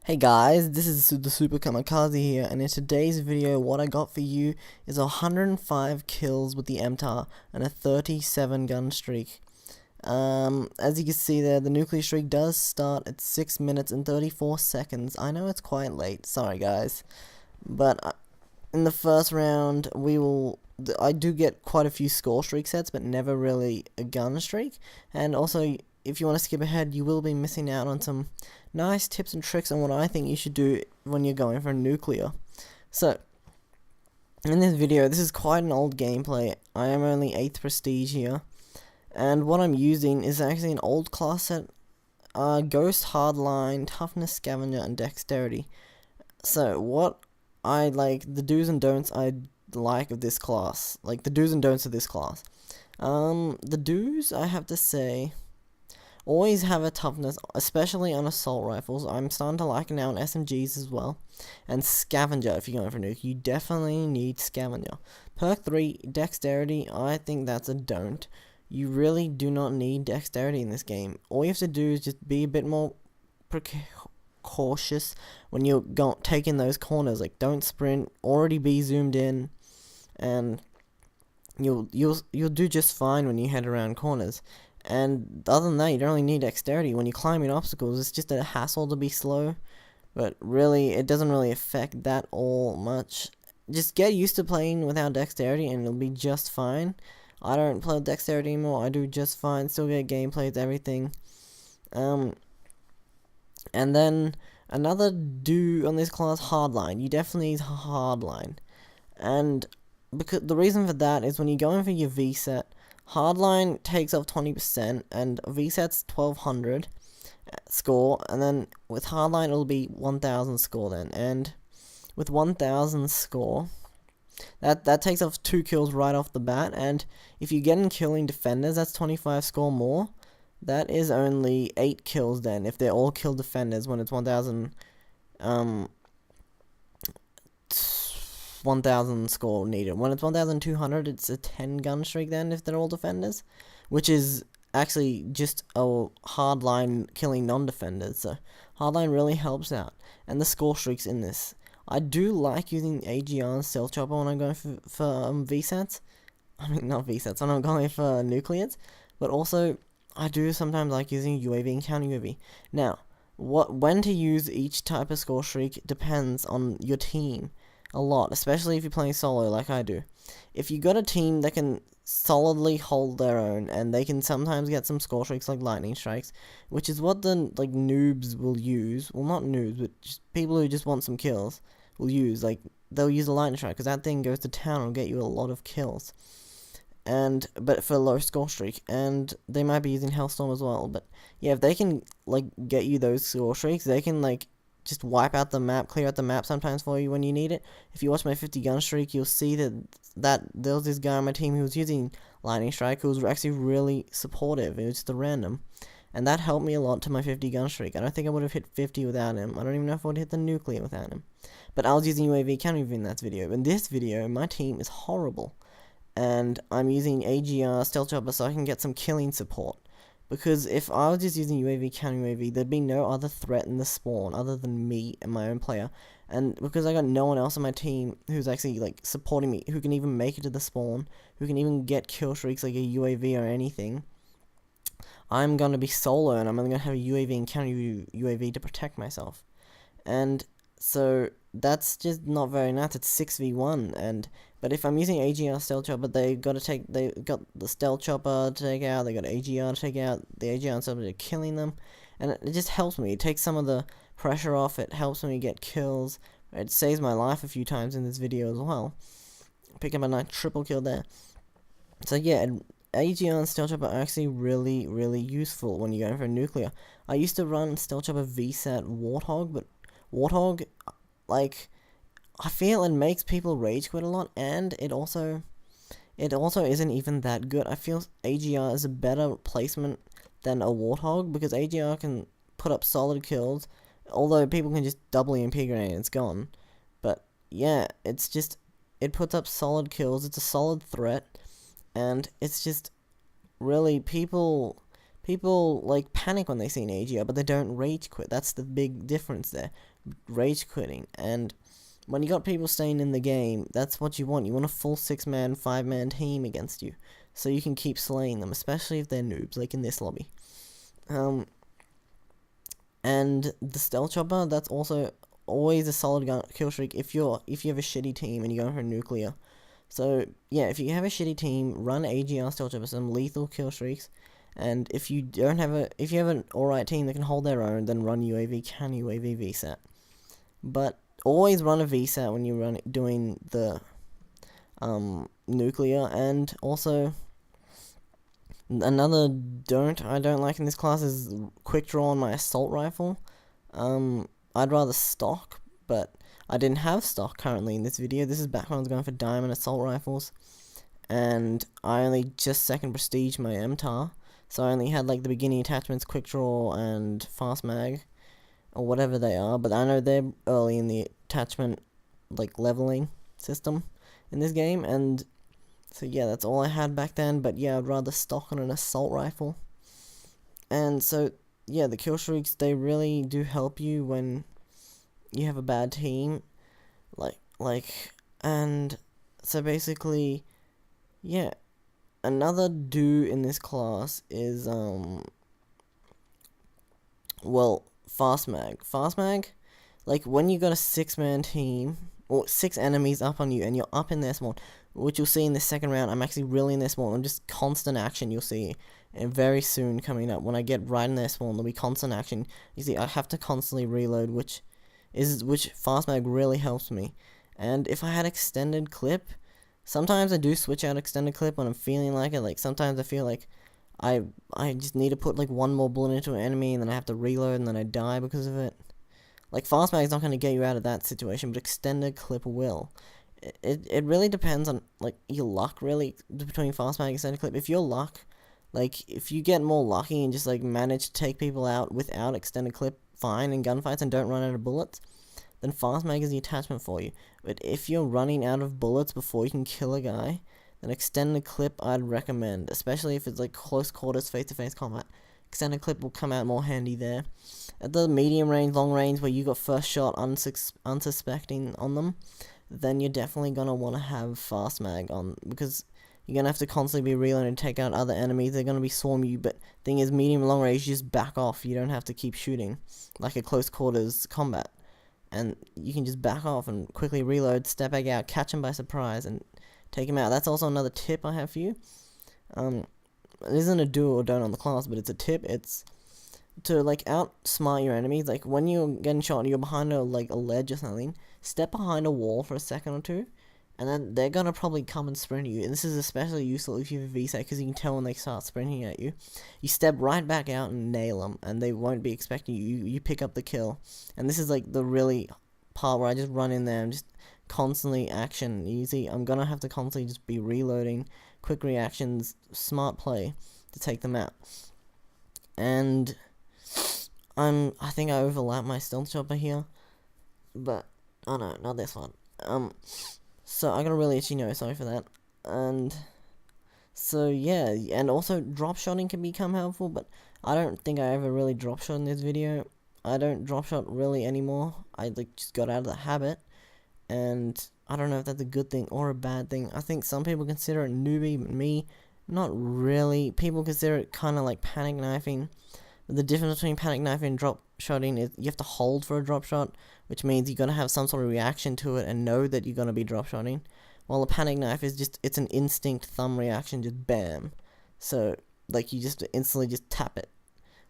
Hey guys, this is TheSuperKamakazee here, and in today's video what I got for you is 105 kills with the MTAR and a 37 gun streak. As you can see there, the nuclear streak does start at 6 minutes and 34 seconds. I know it's quite late, sorry guys, but in the first round I do get quite a few score streak sets, but never really a gun streak, and also if you want to skip ahead, you will be missing out on some nice tips and tricks on what I think you should do when you're going for a nuclear. So, in this video, this is quite an old gameplay. I am only 8th prestige here, and what I'm using is actually an old class set, Ghost, Hardline, Toughness, Scavenger, and Dexterity. So, what I like, the do's and don'ts I like of this class, like the do's and don'ts of this class. The do's, I have to say, always have a toughness, especially on assault rifles. I'm starting to like it now on SMGs as well. And Scavenger, if you're going for nuke, you definitely need Scavenger. Perk 3, Dexterity, I think that's a don't. You really do not need Dexterity in this game. All you have to do is just be a bit more cautious when you're taking those corners. Like, don't sprint, already be zoomed in, and you'll do just fine when you head around corners. And other than that, you don't really need dexterity. When you're climbing obstacles, it's just a hassle to be slow. But really, it doesn't really affect that all much. Just get used to playing without dexterity and it'll be just fine. I don't play with dexterity anymore. I do just fine. Still get gameplays, everything. And then another do on this class, hardline. You definitely need hardline. And because the reason for that is when you're going for your V set, hardline takes off 20%, and VSET's 1200 score, and then with hardline it'll be 1000 score then, and with 1000 score, that takes off 2 kills right off the bat, and if you get in killing defenders, that's 25 score more. That is only 8 kills then, if they're all kill defenders when it's 1000 score needed. When it's 1200, it's a 10 gun streak then if they're all defenders, which is actually just a hardline killing non-defenders. So hardline really helps out, and the score streaks in this. I do like using AGR and Stealth Chopper when I'm going for VSATs. I mean, not VSATs, when I'm going for nuclears, but also I do sometimes like using UAV and counter UAV. Now, when to use each type of score streak depends on your team a lot, especially if you're playing solo like I do. If you got a team that can solidly hold their own, and they can sometimes get some score streaks like lightning strikes, which is what the noobs will use. Well, not noobs, but just people who just want some kills will use. Like, they'll use a lightning strike because that thing goes to town and will get you a lot of kills. But for a low score streak, and they might be using Hellstorm as well. But yeah, if they can get you those score streaks, they can just wipe out the map, clear out the map sometimes for you when you need it. If you watch my 50 gun streak, you'll see that there was this guy on my team who was using lightning strike who was actually really supportive. It was just a random, and that helped me a lot to my 50 gun streak. I don't think I would have hit 50 without him. I don't even know if I would hit the nuclear without him. But I was using UAV counter UAV in that video. In this video, my team is horrible, and I'm using AGR Stealth Chopper so I can get some killing support. Because if I was just using UAV counter UAV, there'd be no other threat in the spawn other than me and my own player. And because I got no one else on my team who's actually supporting me, who can even make it to the spawn, who can even get kill streaks like a UAV or anything, I'm gonna be solo, and I'm only gonna have a UAV and counter UAV to protect myself. And so that's just not very nice. It's 6v1, but if I'm using AGR Stealth Chopper, they got the Stealth Chopper to take out, they got AGR to take out, the AGR and Stealth Chopper killing them, and it just helps me. It takes some of the pressure off, it helps me get kills, it saves my life a few times in this video as well. Pick up a nice triple kill there. So yeah, AGR and Stealth Chopper are actually really, really useful when you're going for a nuclear. I used to run Stealth Chopper VSAT Warthog, but Warthog, I feel it makes people rage quit a lot, and it also isn't even that good. I feel AGR is a better placement than a Warthog, because AGR can put up solid kills, although people can just double EMP grenade and it's gone. But yeah, it puts up solid kills, it's a solid threat, and it's just really people people like panic when they see an AGR, but they don't rage quit. That's the big difference there, rage quitting. And when you got people staying in the game, that's what you want. You want a full 6-man, 5-man team against you, so you can keep slaying them, especially if they're noobs, like in this lobby. And the stealth chopper, that's also always a solid kill streak if you have a shitty team and you're going for a nuclear. So yeah, if you have a shitty team, run AGR stealth chopper, some lethal kill streaks. And if you have an alright team that can hold their own, then run UAV, can UAV VSAT. But always run a VSAT when you're doing the nuclear. And also another I don't like in this class is quick draw on my assault rifle. I'd rather stock, but I didn't have stock currently in this video. This is back when I was going for diamond assault rifles, and I only just second prestige my MTAR, so I only had like the beginning attachments, quick draw and fast mag, or whatever they are, but I know they're early in the attachment like leveling system in this game. And so yeah, that's all I had back then. But yeah, I'd rather stock on an assault rifle. And so yeah, the kill streaks, they really do help you when you have a bad team, and so basically, yeah, another do in this class is fast mag, like when you got a 6-man team or 6 enemies up on you and you're up in their spawn, which you'll see in the second round. I'm actually really in their spawn. I'm just constant action. You'll see, and very soon coming up when I get right in their spawn, there'll be constant action. You see, I have to constantly reload, which fast mag really helps me. And if I had extended clip, sometimes I do switch out extended clip when I'm feeling like it. Like sometimes I feel like I just need to put like one more bullet into an enemy, and then I have to reload, and then I die because of it. Like fast mag is not going to get you out of that situation, but extended clip will. It really depends on like your luck, really, between fast mag and extended clip. If your luck, like if you get more lucky and just like manage to take people out without extended clip fine in gunfights and don't run out of bullets, then fast mag is the attachment for you. But if you're running out of bullets before you can kill a guy, then extended clip I'd recommend, especially if it's like close quarters face-to-face combat. Extended clip will come out more handy there. At the medium range, long range, where you got first shot unsuspecting on them, then you're definitely gonna want to have fast mag on, because you're gonna have to constantly be reloading to take out other enemies. They're gonna be swarming you, but thing is, medium and long range, you just back off. You don't have to keep shooting like a close quarters combat, and you can just back off and quickly reload, step back out, catch them by surprise, and take them out. That's also another tip I have for you. It isn't a do or don't on the class, but it's a tip. It's to like outsmart your enemies. Like when you're getting shot and you're behind a ledge or something, step behind a wall for a second or two, and then they're gonna probably come and sprint at you. And this is especially useful if you have a VSAT, because you can tell when they start sprinting at you. You step right back out and nail them, and they won't be expecting you. You pick up the kill. And this is like the really part where I just run in there and just constantly action. Easy. I'm gonna have to constantly just be reloading, quick reactions, smart play to take them out. And I think I overlap my stealth chopper here, but oh no, not this one. So I got a really itchy nose, sorry for that. And so yeah, and also drop shotting can become helpful, but I don't think I ever really drop shot in this video. I don't drop shot really anymore. I just got out of the habit, and I don't know if that's a good thing or a bad thing. I think some people consider it newbie, but me, not really. People consider it kind of like panic knifing. The difference between panic knifing and drop shotting is you have to hold for a drop shot, which means you gotta have some sort of reaction to it and know that you're gonna be drop shotting. While a panic knife is it's an instinct thumb reaction, just bam. So like you just instantly just tap it,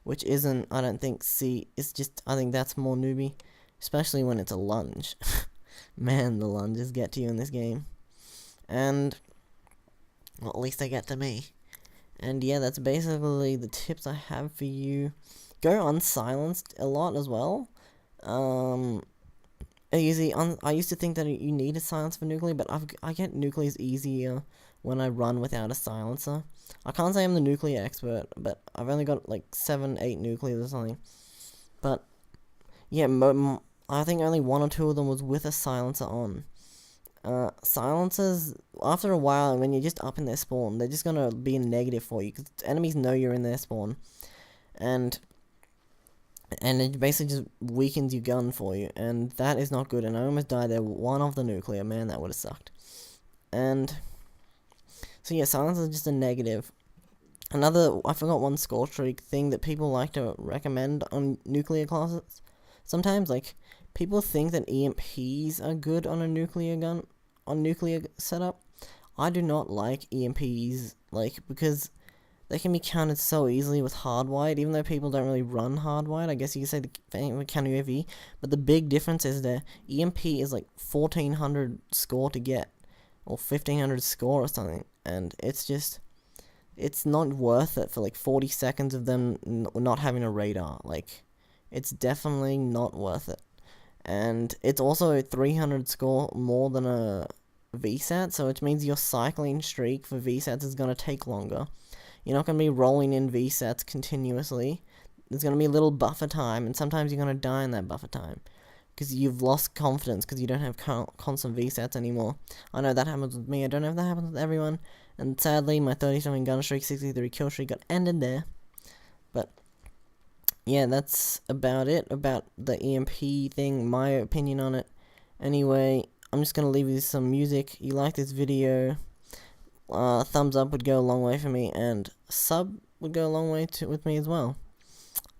which isn't, I don't think, it's just, I think that's more newbie, especially when it's a lunge. Man, the lunges get to you in this game. And well, at least they get to me. And yeah, that's basically the tips I have for you. Go unsilenced a lot as well. I used to think that you need a silence for nuclear, but I get nuclears easier when I run without a silencer. I can't say I'm the nuclear expert, but I've only got like 7-8 nuclears or something. But yeah, I think only 1 or 2 of them was with a silencer on. Silencers, after a while, when you're just up in their spawn, they're just gonna be a negative for you, because enemies know you're in their spawn. and it basically just weakens your gun for you, and that is not good. And I almost died there. One off the nuclear, man, that would have sucked. And so yeah, silence is just a negative. Another, I forgot one score streak thing that people like to recommend on nuclear classes. Sometimes, like, people think that EMPs are good on a nuclear gun, on nuclear setup. I do not like EMPs, like, because they can be counted so easily with hardwired, even though people don't really run hardwired. I guess you could say the counter UAV, but the big difference is the EMP is like 1400 score to get, or 1500 score or something, and it's just, it's not worth it for like 40 seconds of them not having a radar. Like, it's definitely not worth it. And it's also 300 score more than a VSAT, so it means your cycling streak for VSATs is going to take longer. You're not going to be rolling in VSATs continuously. There's going to be a little buffer time, and sometimes you're going to die in that buffer time, because you've lost confidence, because you don't have constant VSATs anymore. I know that happens with me. I don't know if that happens with everyone. And sadly, my 30-something gun streak, 63 kill streak got ended there. But yeah, that's about it about the EMP thing, my opinion on it. Anyway, I'm just going to leave you with some music. You like this video, thumbs up would go a long way for me, and sub would go a long way with me as well.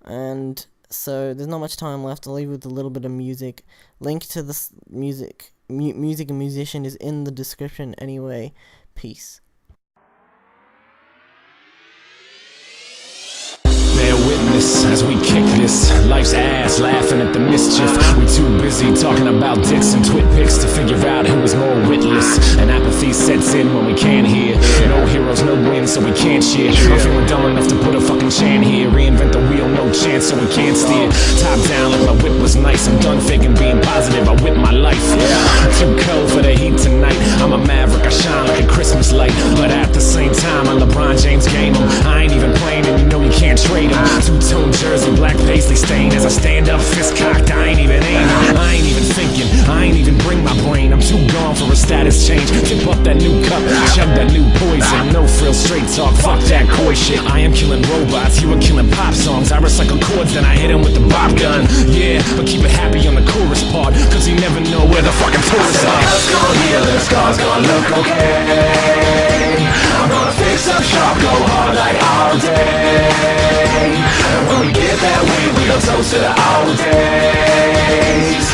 And so there's not much time left. I'll leave you with a little bit of music. Link to this music and musician is in the description anyway. Peace. As we kick this life's ass, laughing at the mischief. We too busy talking about dicks and twit pics to figure out who is more witless. And apathy sets in when we can't hear. No heroes, no wins, so we can't cheer. I'm feeling dumb enough to put a fucking chant here. Reinvent the wheel, no chance, so we can't steer. Top down like my whip was nice. I'm done faking being positive, I whip my life. Too cold for the heat tonight. I'm a maverick, I shine like a Christmas light. But at the same time, I'm LeBron James game. I ain't even playing, and you know you can't trade him. Two-tone jersey, black paisley stain. As I stand up, fist cocked, I ain't even aiming. I ain't even thinking, I ain't even bring my brain. I'm too gone for a status change. Tip up that new cup, chug that new poison. No frill, straight talk, fuck that coy shit. I am killing robots, you are killing pop songs. I recycle chords, then I hit them with the bop gun. Yeah, but keep it happy on the chorus part, cause you never know where the fucking tourists are. My heart's gonna heal and scars gonna look okay.